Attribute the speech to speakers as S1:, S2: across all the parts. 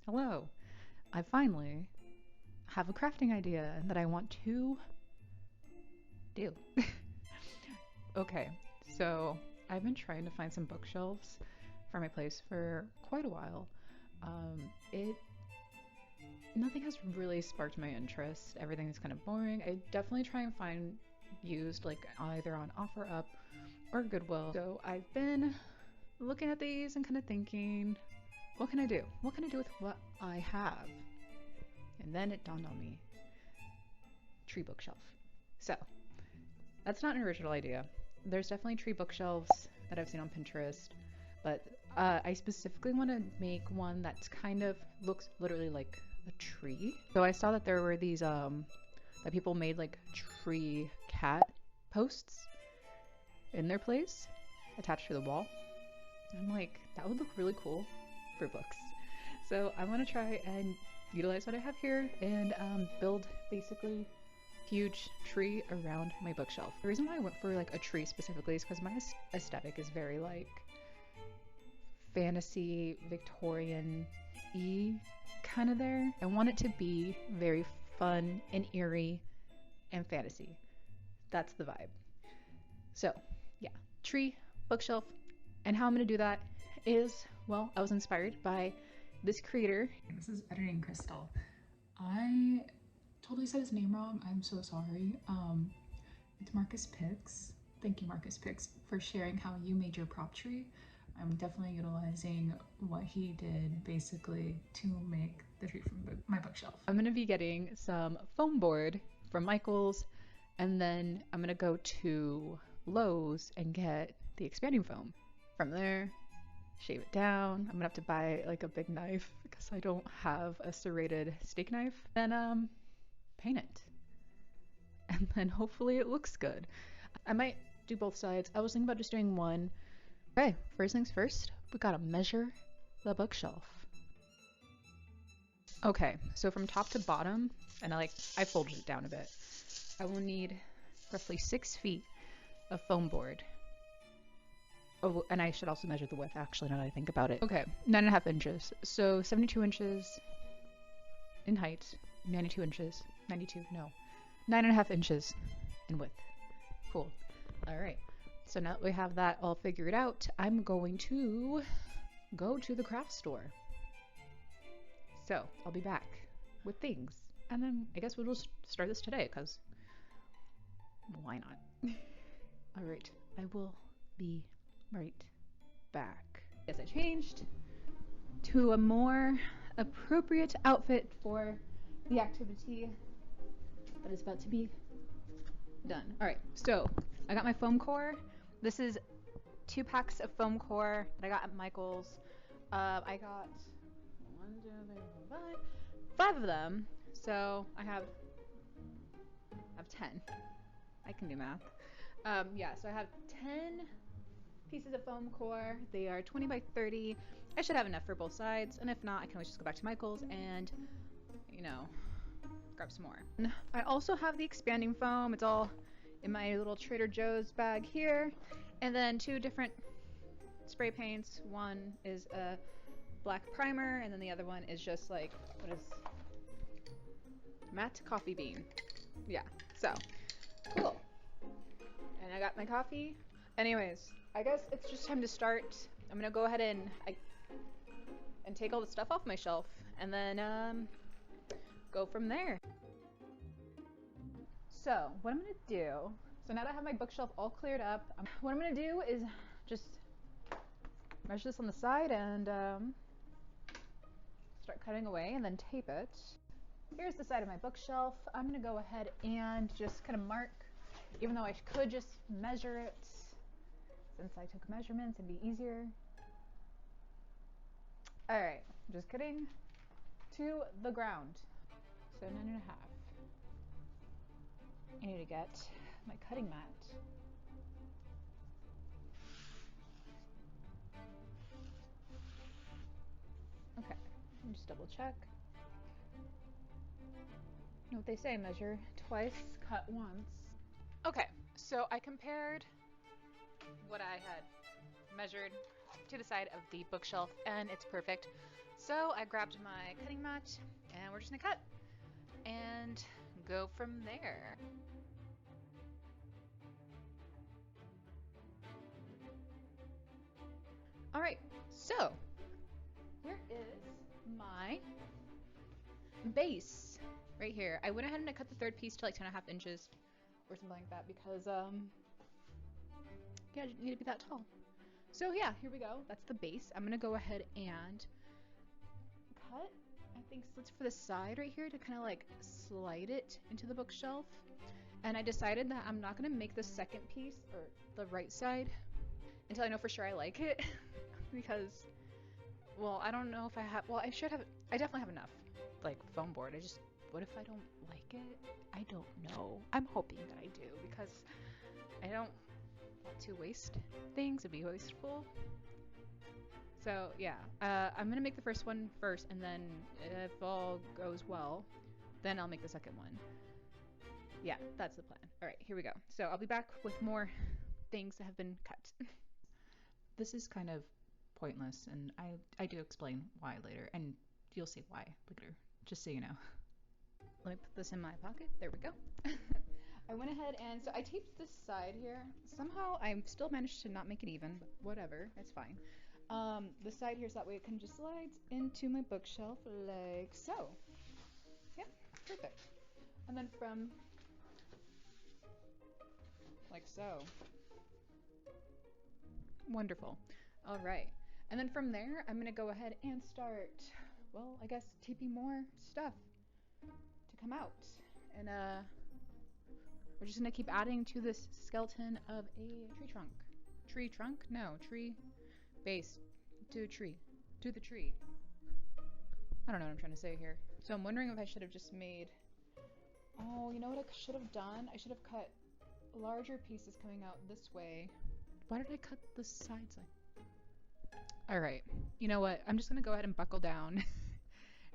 S1: Hello. I finally have a crafting idea that I want to do. Okay, so I've been trying to find some bookshelves for my place for quite a while. It Nothing has really sparked my interest. Everything is kind of boring. I definitely try and find used like either on OfferUp or Goodwill. So I've been looking at these and kind of thinking, what can I do? What can I do with what I have? And then it dawned on me, tree bookshelf. So that's not an original idea. There's definitely tree bookshelves that I've seen on Pinterest, but I specifically want to make one that's kind of looks literally like a tree. So I saw that there were these that people made like tree cat posts in their place attached to the wall. I'm like, that would look really cool for books. So I want to try and utilize what I have here and build basically huge tree around my bookshelf. The reason why I went for like a tree specifically is because my aesthetic is very like fantasy Victorian-y kind of there. I want it to be very fun and eerie and fantasy. That's the vibe. So yeah, tree, bookshelf, and how I'm gonna do that is, well, I was inspired by this creator. This is Editing Crystal. I totally said his name wrong. I'm so sorry. It's MarkusPix. Thank you, MarkusPix, for sharing how you made your prop tree. I'm definitely utilizing what he did basically to make the tree from my bookshelf. I'm gonna be getting some foam board from Michaels, and then I'm gonna go to Lowe's and get the expanding foam. From there, shave it down. I'm gonna have to buy like a big knife because I don't have a serrated steak knife. Then paint it. And then hopefully it looks good. I might do both sides. I was thinking about just doing one. Okay, first things first, we gotta measure the bookshelf. Okay, so from top to bottom, and I folded it down a bit, I will need roughly 6 feet of foam board. Oh, and I should also measure the width, actually, now that I think about it. Okay, 9.5 inches. So 72 inches in height, 92 inches, 9.5 inches in width. Cool. All right. So now that we have that all figured out, I'm going to go to the craft store. So I'll be back with things. And then I guess we'll just start this today, because why not? All right, I will be right back. Yes, I changed to a more appropriate outfit for the activity that is about to be done. All right, so I got my foam core. This is 2 packs of foam core that I got at Michael's. I got 1, 2, 3, 4, 5 of them. So I have 10. I can do math. Yeah, so I have 10 pieces of foam core. They are 20 by 30. I should have enough for both sides, and if not, I can always just go back to Michael's and, you know, grab some more. I also have the expanding foam. It's all in my little Trader Joe's bag here, and then 2 different spray paints. One is a black primer, and then the other one is just like, what is matte coffee bean. Yeah, so cool. And I got my coffee. Anyways, I guess it's just time to start. I'm gonna go ahead and take all the stuff off my shelf, and then go from there. So what I'm gonna do, so now that I have my bookshelf all cleared up, what I'm gonna do is just measure this on the side and start cutting away and then tape it. Here's the side of my bookshelf. I'm gonna go ahead and just kind of mark, even though I could just measure it since I took measurements, it'd be easier. All right, just cutting to the ground. So 9.5. I need to get my cutting mat. Okay, let me just double check. You know what they say, measure twice, cut once. Okay, so I compared what I had measured to the side of the bookshelf, and it's perfect. So I grabbed my cutting mat and we're just gonna cut and go from there. All right, so here is my base right here. I went ahead and I cut the third piece to like 10.5 inches or something like that because yeah, I didn't need to be that tall. So yeah, here we go. That's the base. I'm gonna go ahead and cut, I think, slits for the side right here to kind of like slide it into the bookshelf. And I decided that I'm not gonna make the second piece or the right side until I know for sure I like it because, well, I don't know if I have, well, I should have, I definitely have enough like foam board. I just, what if I don't like it? I don't know. I'm hoping that I do because I don't want to waste things and be wasteful. So yeah, I'm gonna make the first one first, and then if all goes well, then I'll make the second one. Yeah, that's the plan. All right, here we go. So I'll be back with more things that have been cut. This is kind of pointless, and I do explain why later, and you'll see why later, just so you know. Let me put this in my pocket. There we go. I went ahead and so I taped this side here. Somehow I still managed to not make it even, but whatever, it's fine. The side here so that way it can just slide into my bookshelf like so. Yeah, perfect. And then from like so. Wonderful. All right. And then from there, I'm going to go ahead and start, well, I guess taping more stuff to come out. And we're just going to keep adding to this skeleton of a tree trunk. Tree trunk? No, tree base to a tree. To the tree. I don't know what I'm trying to say here. So I'm wondering if I should have just made, oh, you know what I should have done? I should have cut larger pieces coming out this way. Why did I cut the sides like? All right. You know what? I'm just going to go ahead and buckle down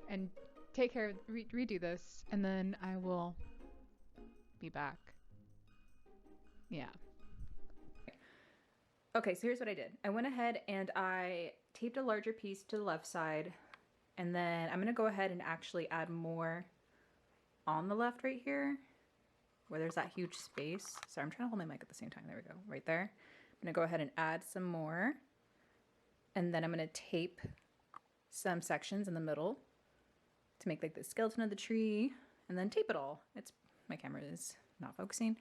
S1: and take care of, redo this, and then I will be back. Yeah. Okay, so here's what I did. I went ahead and I taped a larger piece to the left side, and then I'm gonna go ahead and actually add more on the left right here, where there's that huge space. Sorry, I'm trying to hold my mic at the same time. There we go, right there. I'm gonna go ahead and add some more, and then I'm gonna tape some sections in the middle to make like the skeleton of the tree, and then tape it all. My camera is not focusing.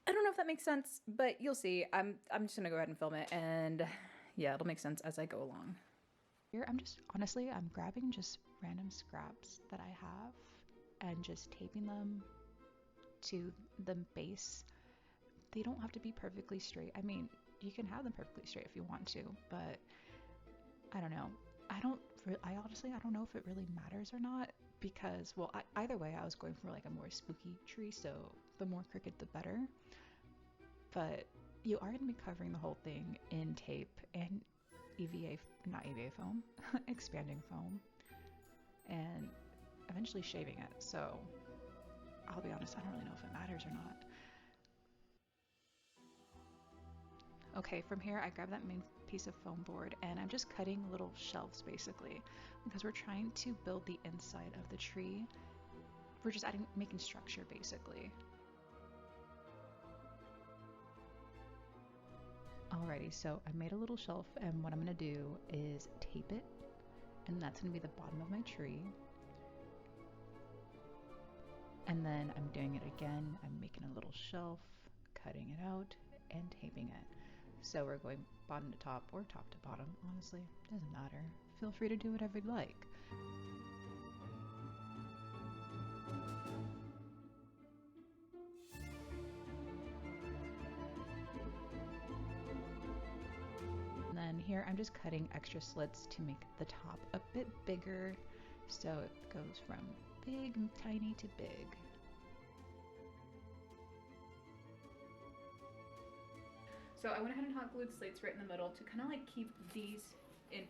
S1: I don't know if that makes sense, but you'll see. I'm just gonna go ahead and film it, and yeah, it'll make sense as I go along. Here, I'm grabbing just random scraps that I have and just taping them to the base. They don't have to be perfectly straight. I mean, you can have them perfectly straight if you want to, but I don't know. I honestly, I don't know if it really matters or not because, well, either way, I was going for like a more spooky tree, so the more crooked, the better. But you are going to be covering the whole thing in tape and not EVA foam, expanding foam, and eventually shaving it. So I'll be honest, I don't really know if it matters or not. Okay, from here I grabbed that main piece of foam board and I'm just cutting little shelves basically because we're trying to build the inside of the tree. We're just making structure basically. Alrighty, so I made a little shelf and what I'm going to do is tape it, and that's going to be the bottom of my tree. And then I'm doing it again. I'm making a little shelf, cutting it out, and taping it. So we're going bottom to top or top to bottom, honestly, doesn't matter. Feel free to do whatever you'd like. And then here I'm just cutting extra slits to make the top a bit bigger, so it goes from big and tiny to big. So I went ahead and hot glued slates right in the middle to kind of like keep these in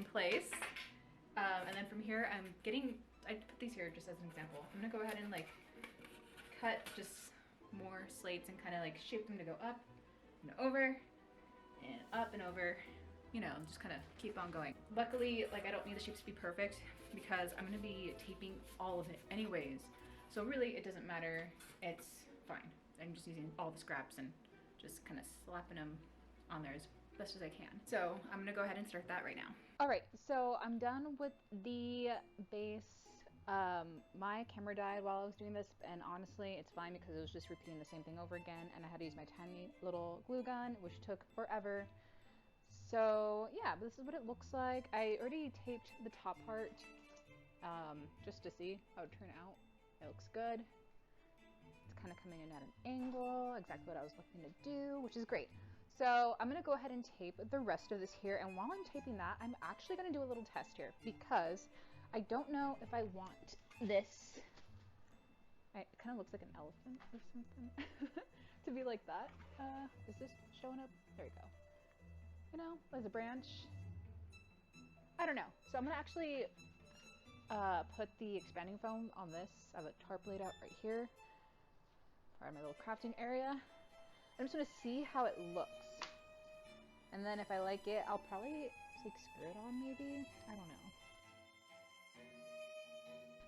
S1: place. And then from here I put these here just as an example. I'm gonna go ahead and like cut just more slates and kind of like shape them to go up and over and up and over you know, just kind of keep on going. Luckily, like, I don't need the shapes to be perfect because I'm going to be taping all of it anyways. So really, it doesn't matter. It's fine. I'm just using all the scraps and just kind of slapping them on there as best as I can. So I'm going to go ahead and start that right now. All right, so I'm done with the base. My camera died while I was doing this, and honestly, it's fine because it was just repeating the same thing over again, and I had to use my tiny little glue gun, which took forever. So yeah, this is what it looks like. I already taped the top part just to see how it turned out. It looks good. It's kind of coming in at an angle, exactly what I was looking to do, which is great. So I'm gonna go ahead and tape the rest of this here, and while I'm taping that, I'm actually gonna do a little test here because I don't know if I want this, it kind of looks like an elephant or something, to be like that. Is this showing up? There we go. You know, as a branch. I don't know. So I'm gonna actually put the expanding foam on this. I have a tarp laid out right here for my little crafting area. I'm just gonna see how it looks. And then if I like it, I'll probably like screw it on maybe. I don't know.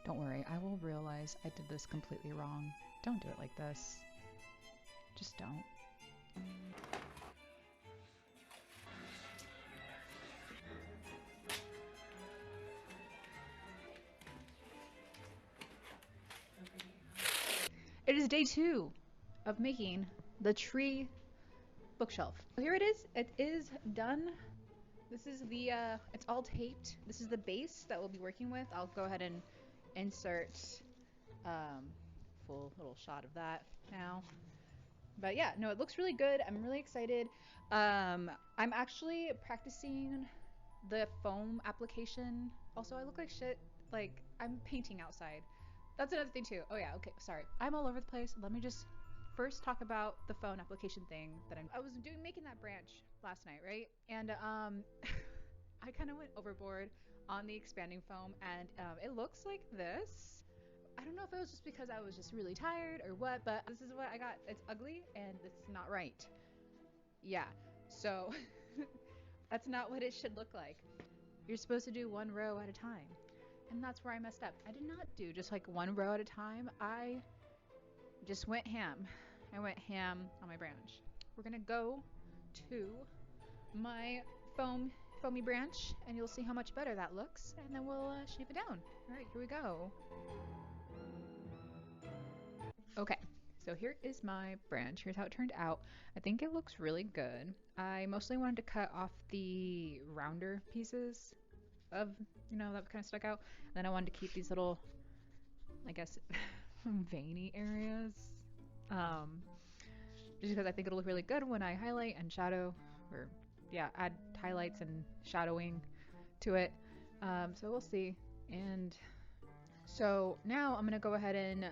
S1: Don't worry, I will realize I did this completely wrong. Don't do it like this. Just don't. It is day 2 of making the tree bookshelf. Here it is. It is done. This is the, it's all taped. This is the base that we'll be working with. I'll go ahead and insert full little shot of that now. But yeah, no, it looks really good. I'm really excited. I'm actually practicing the foam application. Also, I look like shit. Like, I'm painting outside. That's another thing too. Oh yeah, okay, sorry. I'm all over the place. Let me just first talk about the phone application thing that I was making that branch last night, right? And I kind of went overboard on the expanding foam, and it looks like this. I don't know if it was just because I was just really tired or what, but this is what I got. It's ugly and it's not right. Yeah, so that's not what it should look like. You're supposed to do one row at a time. And that's where I messed up. I did not do just like one row at a time. I just went ham. I went ham on my branch. We're gonna go to my foamy branch, and you'll see how much better that looks, and then we'll shape it down. All right, here we go. Okay, so here is my branch. Here's how it turned out. I think it looks really good. I mostly wanted to cut off the rounder pieces of, you know, that kind of stuck out. And then I wanted to keep these little, I guess, veiny areas. Just because I think it'll look really good when I highlight and shadow, or yeah, add highlights and shadowing to it. So we'll see. And so now I'm gonna go ahead and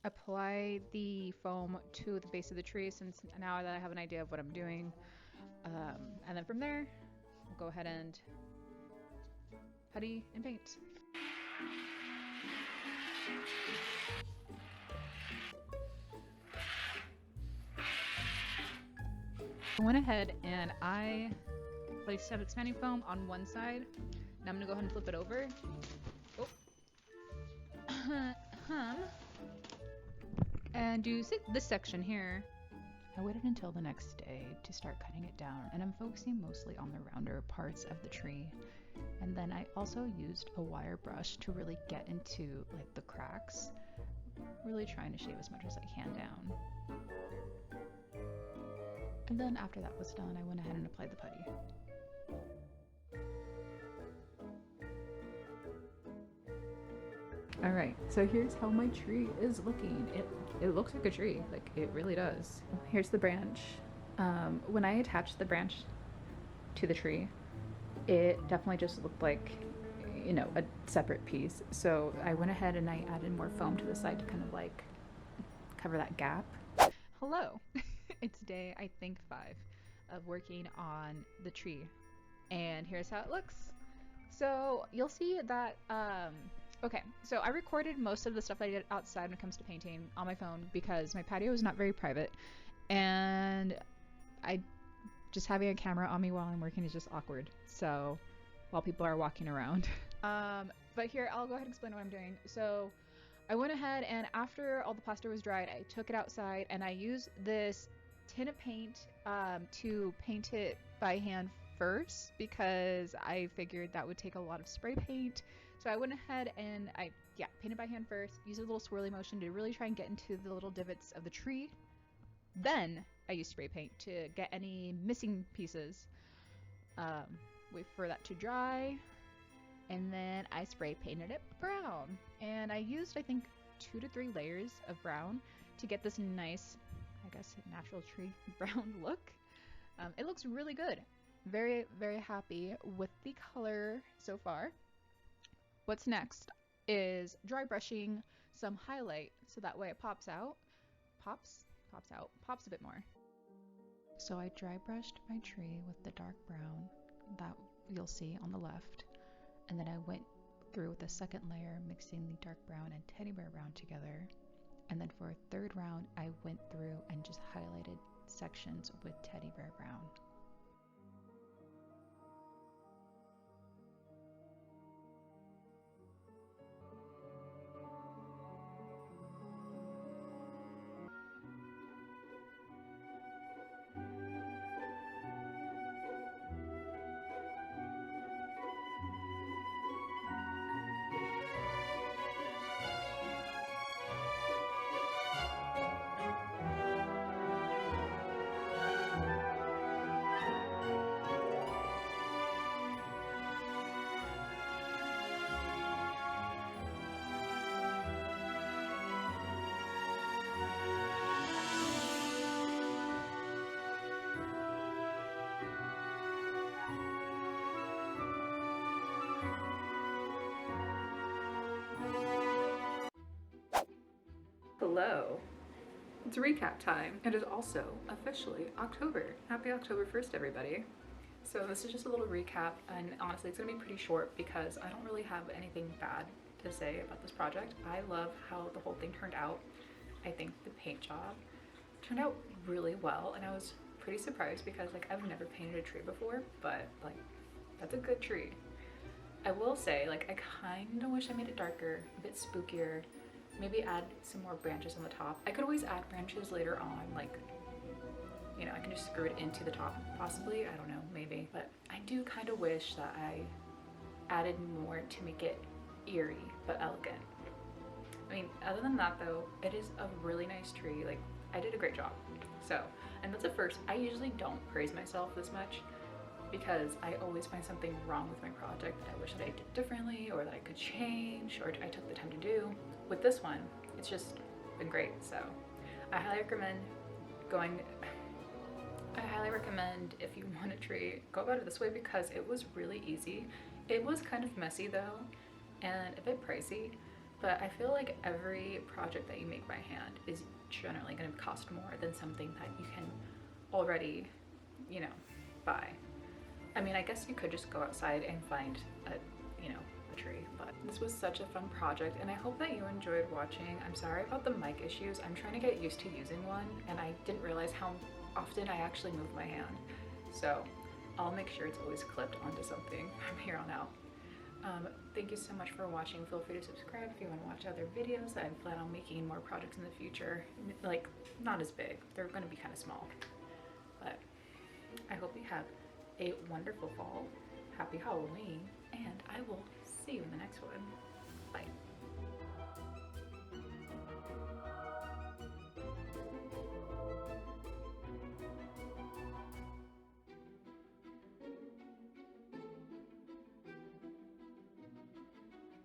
S1: apply the foam to the base of the tree, since now that I have an idea of what I'm doing. And then from there, we'll go ahead and putty and paint. I went ahead and I placed some expanding foam on one side. Now I'm gonna go ahead and flip it over. Oh. And do this section here. I waited until the next day to start cutting it down, and I'm focusing mostly on the rounder parts of the tree. And then I also used a wire brush to really get into like the cracks, really trying to shave as much as I can down. And then after that was done, I went ahead and applied the putty. All right, so here's how my tree is looking. It looks like a tree, like it really does. Here's the branch. When I attached the branch to the tree, it definitely just looked like, you know, a separate piece. So I went ahead and I added more foam to the side to kind of like cover that gap. Hello, it's day, I think 5 of working on the tree. And here's how it looks. So you'll see that, okay, so I recorded most of the stuff that I did outside when it comes to painting on my phone because my patio is not very private, and I just having a camera on me while I'm working is just awkward. So while people are walking around. But here, I'll go ahead and explain what I'm doing. So I went ahead and after all the plaster was dried, I took it outside and I used this tin of paint to paint it by hand first because I figured that would take a lot of spray paint. So I went ahead and I painted by hand first, used a little swirly motion to really try and get into the little divots of the tree. Then I used spray paint to get any missing pieces. Wait for that to dry, and then I spray painted it brown. And I used, I think, 2 to 3 layers of brown to get this nice, I guess, natural tree brown look. It looks really good. Very, very happy with the color so far. What's next is dry brushing some highlight so that way it pops out. Pops a bit more. So I dry brushed my tree with the dark brown that you'll see on the left, and then I went through with a second layer mixing the dark brown and teddy bear brown together, and then for a third round I went through and just highlighted sections with teddy bear brown. Hello. It's recap time. It is also officially October. Happy October 1st, everybody. So this is just a little recap, and honestly it's gonna be pretty short because I don't really have anything bad to say about this project. I love how the whole thing turned out. I think the paint job turned out really well, and I was pretty surprised because like I've never painted a tree before, but like that's a good tree. I will say, like, I kind of wish I made it darker, a bit spookier. Maybe add some more branches on the top. I could always add branches later on, like, you know, I can just screw it into the top, possibly. I don't know, maybe. But I do kind of wish that I added more to make it eerie but elegant. I mean, other than that though, it is a really nice tree. Like, I did a great job. So, and that's a first. I usually don't praise myself this much because I always find something wrong with my project that I wish that I did differently or that I could change or I took the time to do. With this one, it's just been great. So I highly recommend if you want a tree, go about it this way because it was really easy. It was kind of messy though and a bit pricey, but I feel like every project that you make by hand is generally going to cost more than something that you can already, you know, buy. I mean, I guess you could just go outside and find a tree, but this was such a fun project and I hope that you enjoyed watching. I'm sorry about the mic issues. I'm trying to get used to using one and I didn't realize how often I actually move my hand. So I'll make sure it's always clipped onto something from here on out. Thank you so much for watching. Feel free to subscribe if you want to watch other videos. I plan on making more projects in the future. Like, not as big. They're going to be kind of small. But I hope you have a wonderful fall. Happy Halloween. And I will see you in the next one. Bye.